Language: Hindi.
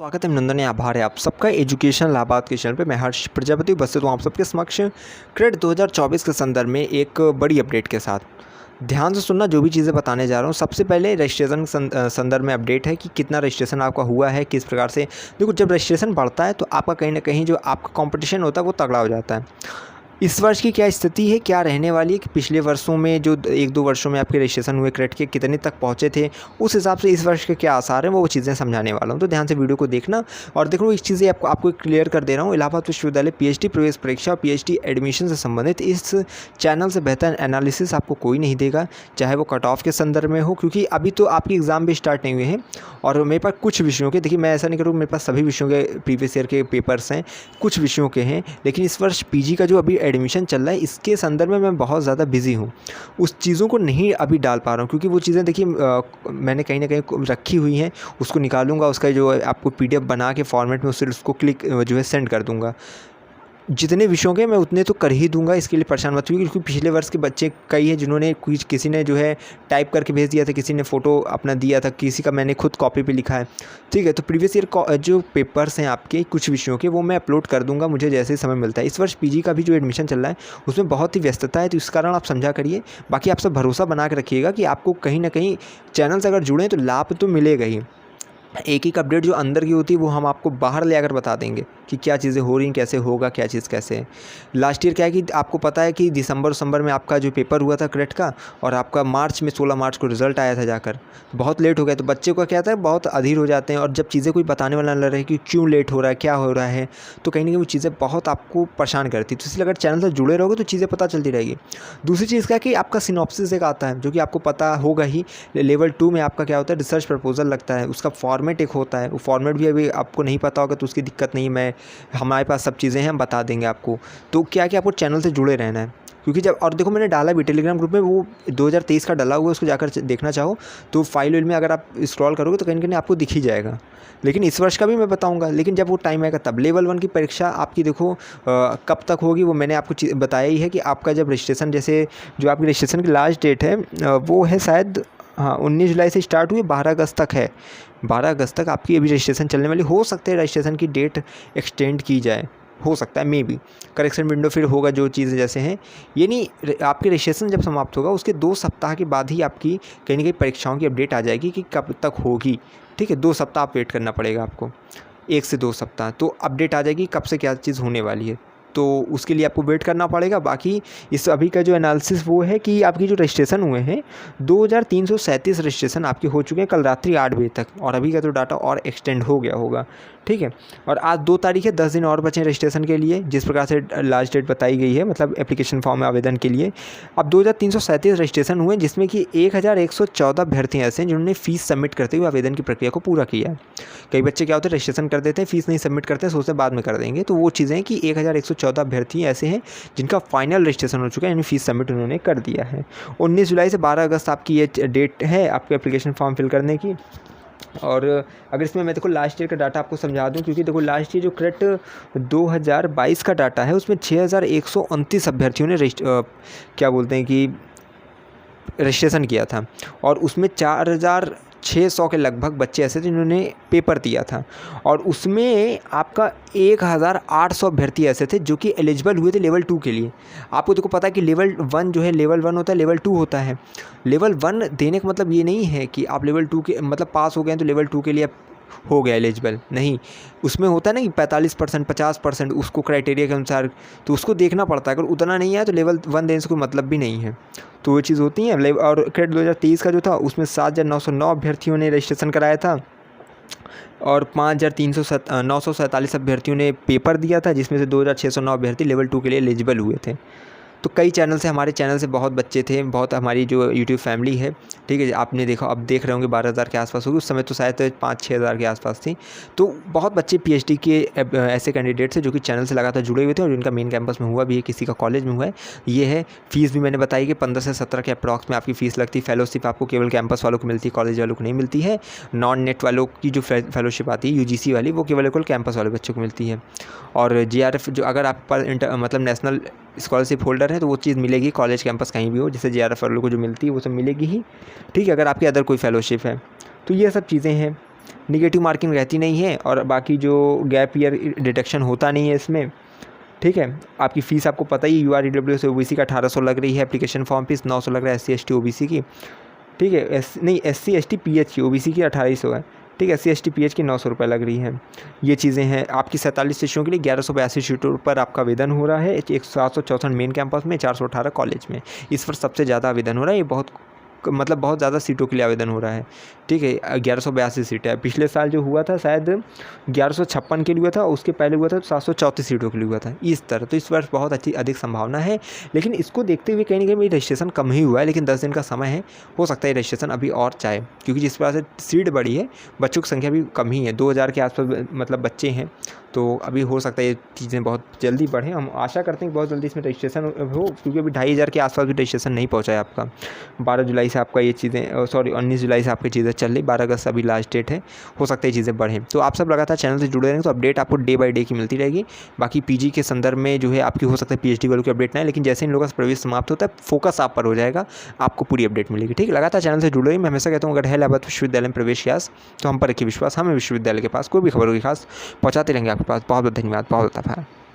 स्वागत है, अभिनंदन है, आभार है आप सबका एजुकेशन लाभार्थ के चैनल पे। मैं हर्ष प्रजापति उपस्थित हूँ आप सबके समक्ष क्रेड 2024 के संदर्भ में एक बड़ी अपडेट के साथ। ध्यान से सुनना जो भी चीज़ें बताने जा रहा हूँ। सबसे पहले रजिस्ट्रेशन संदर्भ में अपडेट है कि कितना रजिस्ट्रेशन आपका हुआ है, किस प्रकार से। देखो, जब रजिस्ट्रेशन बढ़ता है तो आपका कहीं ना कहीं जो आपका कंपटीशन होता है वो तगड़ा हो जाता है। इस वर्ष की क्या स्थिति है, क्या रहने वाली है कि पिछले वर्षों में जो 1-2 वर्षों में आपके रजिस्ट्रेशन हुए क्रेड के कितने तक पहुंचे थे, उस हिसाब से इस वर्ष के क्या आसार हैं वो चीज़ें समझाने वाला हूं। तो ध्यान से वीडियो को देखना। और देखो, इस चीज़ें आपको क्लियर कर दे रहा हूं। इलाहाबाद विश्वविद्यालय पीएचडी प्रवेश परीक्षा और पीएचडी एडमिशन से संबंधित इस चैनल से बेहतर एनालिसिस आपको कोई नहीं देगा, चाहे वो कट ऑफ के संदर्भ में हो, क्योंकि अभी तो आपके एग्ज़ाम भी स्टार्ट नहीं हुए हैं। और मेरे पास कुछ विषयों के, देखिए मैं ऐसा नहीं करूँ, मेरे पास सभी विषयों के प्रीवियस ईयर के पेपर्स हैं, कुछ विषयों के हैं। लेकिन इस वर्ष पीजी का जो अभी एडमिशन चल रहा है, इसके संदर्भ में मैं बहुत ज़्यादा बिजी हूँ, उस चीज़ों को नहीं अभी डाल पा रहा हूँ, क्योंकि वो चीज़ें देखिए मैंने कहीं ना कहीं रखी हुई हैं। उसको निकालूंगा, उसका जो आपको पीडीएफ बना के फॉर्मेट में उसको क्लिक जो है सेंड कर दूंगा। जितने विषयों के मैं उतने तो कर ही दूंगा, इसके लिए परेशान मत होइए, क्योंकि पिछले वर्ष के बच्चे कई हैं जिन्होंने किसी ने जो है टाइप करके भेज दिया था, किसी ने फ़ोटो अपना दिया था, किसी का मैंने खुद कॉपी पे लिखा है। ठीक है, तो प्रीवियस ईयर जो पेपर्स हैं आपके कुछ विषयों के, वो मैं अपलोड कर दूंगा मुझे जैसे ही समय मिलता है। इस वर्ष पीजी का भी जो एडमिशन चल रहा है उसमें बहुत ही व्यस्तता है, तो इस कारण आप समझा करिए। बाकी आप सब भरोसा बना के रखिएगा कि आपको कहीं ना कहीं चैनल से अगर जुड़ें तो लाभ तो मिलेगा ही। एक एक अपडेट जो अंदर की होती है वो हम आपको बाहर ले आकर बता देंगे कि क्या चीज़ें हो रही हैं, कैसे होगा, क्या चीज़ कैसे है। लास्ट ईयर क्या है कि आपको पता है कि दिसंबर में आपका जो पेपर हुआ था क्रेट का, और आपका मार्च में 16 मार्च को रिज़ल्ट आया था जाकर, बहुत लेट हो गया। तो बच्चे को क्या था, बहुत अधीर हो जाते हैं, और जब चीज़ें कोई बताने वाला न रहे कि क्यों लेट हो रहा है, क्या हो रहा है, तो कहीं ना कहीं वो चीज़ें बहुत आपको परेशान करती है। तो इसलिए अगर चैनल से जुड़े रहोगे तो चीज़ें पता चलती रहेगी। दूसरी चीज़ क्या है कि आपका सिनॉप्सिस एक आता है जो कि आपको पता होगा ही। लेवल 2 में आपका क्या होता है, रिसर्च प्रपोजल लगता है, उसका फॉर्मेट एक होता है। वो फॉर्मेट भी अभी आपको नहीं पता होगा तो उसकी दिक्कत नहीं, हमारे पास सब चीज़ें हैं, हम बता देंगे आपको। तो क्या कि आपको चैनल से जुड़े रहना है, क्योंकि जब, और देखो मैंने डाला भी टेलीग्राम ग्रुप में, वो 2023 का डाला हुआ है, उसको जाकर देखना चाहो तो फाइल में अगर आप स्क्रॉल करोगे तो कहीं ना कहीं आपको दिख ही जाएगा। लेकिन इस वर्ष का भी मैं बताऊंगा, लेकिन जब वो टाइम आएगा तब। लेवल 1 की परीक्षा आपकी देखो कब तक होगी वो मैंने आपको बताया ही है कि आपका जब रजिस्ट्रेशन, जैसे जो आपकी रजिस्ट्रेशन की लास्ट डेट है वो है शायद 19 जुलाई से स्टार्ट हुई, 12 अगस्त तक है। 12 अगस्त तक आपकी अभी रजिस्ट्रेशन चलने वाली। हो सकता है रजिस्ट्रेशन की डेट एक्सटेंड की जाए, हो सकता है, मे बी करेक्शन विंडो फिर होगा, जो चीज़ें जैसे हैं। ये नहीं, आपकी रजिस्ट्रेशन जब समाप्त होगा उसके 2 सप्ताह के बाद ही आपकी कहीं ना कहीं परीक्षाओं की अपडेट आ जाएगी कि कब तक होगी। ठीक है, 2 सप्ताह आप वेट करना पड़ेगा आपको, 1 से 2 सप्ताह, तो अपडेट आ जाएगी कब से क्या चीज़ होने वाली है। तो उसके लिए आपको वेट करना पड़ेगा। बाकी इस अभी का जो एनालिसिस वो है कि आपकी जो रजिस्ट्रेशन हुए हैं 2337 रजिस्ट्रेशन आपके हो चुके हैं कल रात्रि 8 बजे तक, और अभी का तो डाटा और एक्सटेंड हो गया होगा। ठीक है, और आज 2 तारीख है, 10 दिन और बचे रजिस्ट्रेशन के लिए, जिस प्रकार से लास्ट डेट बताई गई है, मतलब एप्लीकेशन फॉर्म में आवेदन के लिए। अब 2337 रजिस्ट्रेशन हुए, जिसमें कि 1114 अभ्यर्थी ऐसे हैं जिन्होंने फ़ीस सबमिट करते हुए आवेदन की प्रक्रिया को पूरा किया है। कई बच्चे क्या होते हैं, रजिस्ट्रेशन कर देते हैं, फीस नहीं सबमिट करते हैं, सोचते हैं बाद में कर देंगे। तो वो चीज़ें हैं कि 1114 अभ्यर्थी ऐसे हैं जिनका फाइनल रजिस्ट्रेशन हो चुका है, यानी फीस सबमिट उन्होंने कर दिया है। 19 जुलाई से 12 अगस्त आपकी ये डेट है आपके एप्लीकेशन फॉर्म फिल करने की। और अगर इसमें मैं देखो लास्ट ईयर का डाटा आपको समझा दूं, क्योंकि देखो लास्ट ईयर जो क्रेट 2022 का डाटा है उसमें 6129 अभ्यर्थियों ने क्या बोलते हैं कि रजिस्ट्रेशन किया था, और उसमें 4600 के लगभग बच्चे ऐसे थे जिन्होंने पेपर दिया था, और उसमें आपका 1800 अभ्यर्थी ऐसे थे जो कि एलिजिबल हुए थे लेवल 2 के लिए। आपको देखो पता है कि लेवल 1 जो है, लेवल 1 होता है, लेवल 2 होता है। लेवल 1 देने का मतलब ये नहीं है कि आप लेवल 2 के मतलब पास हो गए तो लेवल 2 के लिए हो गया एलिजिबल, नहीं। उसमें होता है ना कि 45%, 50% उसको क्राइटेरिया के अनुसार, तो उसको देखना पड़ता है। अगर उतना नहीं है तो लेवल 1 देने से कोई मतलब भी नहीं है। तो वो चीज़ होती है। और क्रेट 2023 का जो था उसमें 7909 अभ्यर्थियों ने रजिस्ट्रेशन कराया था, और 5347 अभ्यर्थियों ने पेपर दिया था, जिसमें से 2609 अभ्यर्थी लेवल 2 के लिए एलिजिबल हुए थे। तो कई चैनल से, हमारे चैनल से बहुत बच्चे थे, बहुत हमारी जो यूट्यूब फैमिली है, ठीक है, आपने देखा, अब देख रहे होंगे 12,000 के आसपास होगी, उस समय तो शायद 5-6 हज़ार के आसपास थी। तो बहुत बच्चे पीएचडी के ऐसे कैंडिडेट्स हैं जो कि चैनल से लगातार जुड़े हुए थे, और जिनका मेन कैंपस में हुआ भी है, किसी का कॉलेज में हुआ है। ये है फीस भी मैंने बताई कि 15 से 17 के अप्रॉक्स में आपकी फ़ीस लगती है। फेलोशिप आपको केवल कैंपस वालों को मिलती है, कॉलेज वालों को नहीं मिलती है। नॉन नेट वालों की जो फेलोशिप आती है यूजीसी वाली, वो केवल कैंपस वाले बच्चों को मिलती है। और जेआरएफ जो, अगर आप पर मतलब नेशनल स्कॉलरशिप होल्डर है तो वो चीज़ मिलेगी कॉलेज कैंपस कहीं भी हो, जैसे जेआरएफ वालों को जो मिलती है वो सब मिलेगी ही। ठीक है, अगर आपकी अदर कोई फेलोशिप है तो ये सब चीज़ें हैं। निगेटिव मार्किंग रहती नहीं है और बाकी जो गैप ईयर डिडक्शन होता नहीं है इसमें, ठीक है। आपकी फ़ीस आपको पता ही, UR EWS OBC का 1800 लग रही है, एप्लीकेशन फॉर्म फीस 900 लग रहा है SC ST OBC की, ठीक है। SC ST PH की, OBC की 2800 है, ठीक है। SC ST PH की 900 रुपये लग रही है। ये चीज़ें हैं। आपकी 47 सीटों के लिए 1182 सीटों पर आपका आवेदन हो रहा है। 764 मेन कैंपस में, 418 कॉलेज में, इस पर सबसे ज़्यादा आवेदन हो रहा है। ये बहुत ज़्यादा सीटों के लिए आवेदन हो रहा है, ठीक है। 1182 सीटें है। पिछले साल जो हुआ था शायद 1156 के लिए हुआ था, उसके पहले हुआ था 734 सीटों के लिए हुआ था, इस तरह। तो इस वर्ष बहुत अधिक संभावना है, लेकिन इसको देखते हुए कहीं ना कहीं रजिस्ट्रेशन कम ही हुआ है, लेकिन 10 दिन का समय है, हो सकता है रजिस्ट्रेशन अभी और चाहे, क्योंकि जिस प्रकार से सीट बढ़ी है, बच्चों की संख्या भी कम ही है, 2000 के आसपास मतलब बच्चे हैं, तो अभी हो सकता है ये चीज़ें बहुत जल्दी बढ़ें। हम आशा करते हैं कि बहुत जल्दी इसमें रजिस्ट्रेशन हो, क्योंकि अभी 2500 के आसपास भी रजिस्ट्रेशन नहीं पहुँचा है आपका। 12 जुलाई से आपका ये चीज़ें, सॉरी 19 जुलाई से आपकी चीज़ें चल रही, 12 अगस्त अभी लास्ट डेट है, हो सकता है ये चीज़ें बढ़ें। तो आप सब लगातार चैनल से जुड़े रहेंगे तो अपडेट आपको डे बाय डे की मिलती रहेगी। बाकी PG के संदर्भ में जो है आपकी हो सकता है PhD वालों की अपडेट ना है, लेकिन जैसे इन लोगों का प्रवेश समाप्त होता है, फोकस आप पर हो जाएगा, आपको पूरी अपडेट मिलेगी, ठीक है। लगातार चैनल से जुड़े रहिए। मैं हमेशा कहता हूँ, अगर है इलाहाबाद विश्वविद्यालय में प्रवेश की आस, तो हम पर रखिए विश्वास। हमें विश्वविद्यालय के पास कोई भी खबर होगी खास पहुँचाते रहेंगे आपके पास। बहुत बहुत धन्यवाद, बहुत बहुत आभार।